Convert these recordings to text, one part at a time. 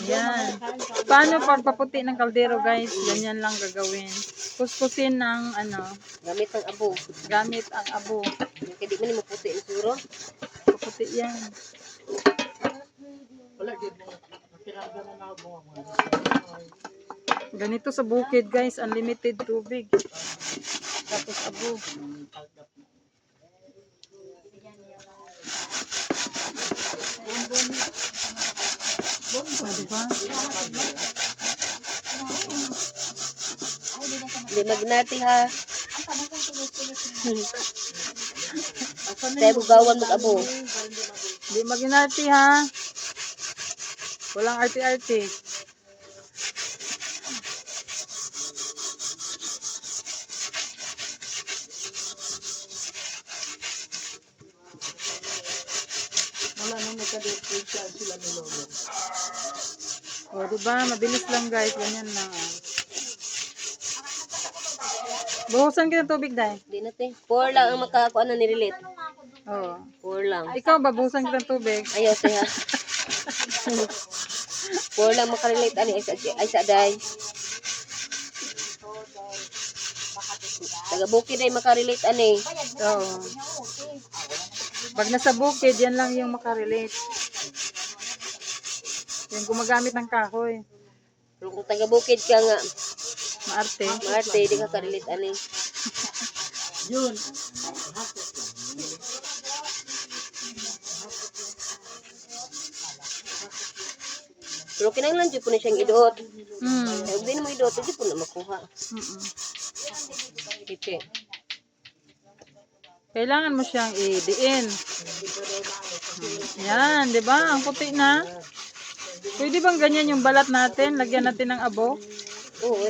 Yan. Paano pagpaputi ng kaldero, guys? Ganyan lang gagawin. Kuskusin ng Gamit ang abo. gamit ang abo. Kaya di mo ni maputi ang suro. Paputi yan. Ganito sa bukid, guys. Unlimited tubig. Tapos abo. Diba? Hindi magnati ha. Kaya bugawan mag-abo. Di maginati ha. Walang arte-arte. Wala nang nagka-differential sila ni Lolo. O, diba? Mabilis lang, guys. Ganyan lang. Buhusan ka ng tubig, dahil. Hindi natin. 4 lang ang makakuha na nirelate. Oo. 4 lang. Ikaw ba, buhusan ka ng tubig? Ayaw siya. 4 lang makarelate ani ay sa day. Taga bukid ay makarelate ani. Oo. Pag nasa bukid, yan lang yung makarelate. Yung gumagamit ng kahoy. Pero kung taga bukid ka nga, Maarte. maarte di ka karelate ani. Yun. Pero kinahanglan jud po na siyang iduot. Hmm. Kaya hindi na mo iduot, di po na makuha. Kiti. Kailangan mo siyang i-diin. Yan, di ba? Ang puti na. Pwede bang ganyan yung balat natin? Lagyan natin ng abo? Oo.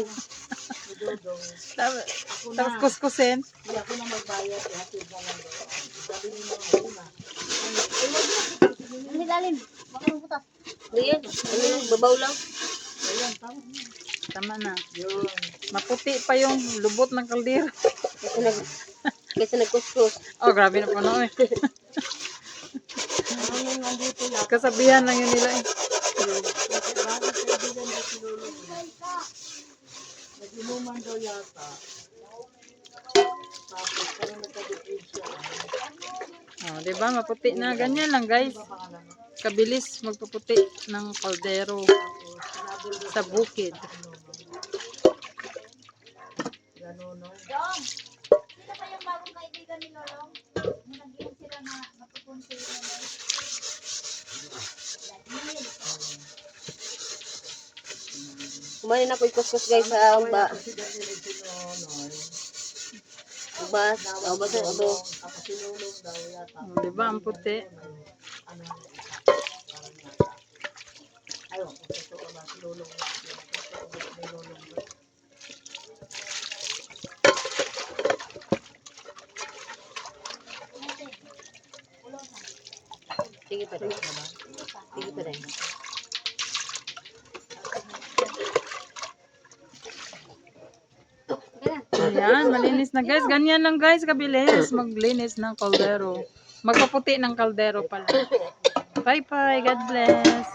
Tapos kuskusin. Hindi ako na magbayad. Hatid na lang. Sabi ni mga una. Ano lalim? Baka mo putas. Diyan, ano babaw lang. Ayan, tama. Tama na. Yun. Maputi pa yung lubot ng kaldero. Kasi nagkuskus. Oh, grabe na po na eh. Ang nandito yan. Kasabihan lang yun nila eh. Bakit kaibigan na si Lolo? Nag-inuman daw yata. Tapos parang nagka-differential. Oh, di ba? Maputi na. Ganyan lang, guys. Kabilis magpaputi ng kaldero sa bukid. Gano'n, no? Sino pa yung bagong kaibigan ni Lolo? Nag-iwan sila na matupunso yung Kumain ako ikuskus guys sa ba. Ubas, ubas na abo. Ako sinulog daw yata. Oh, di ba? Ang puti. Ano? Ayaw, kung totoo na sinulog. May lulog daw. Sige pa rin. Sige pa rin. Ayan, malinis na guys. Ganyan lang guys, kabilis maglinis ng kaldero. Magpaputi ng kaldero pala. Bye bye, God bless.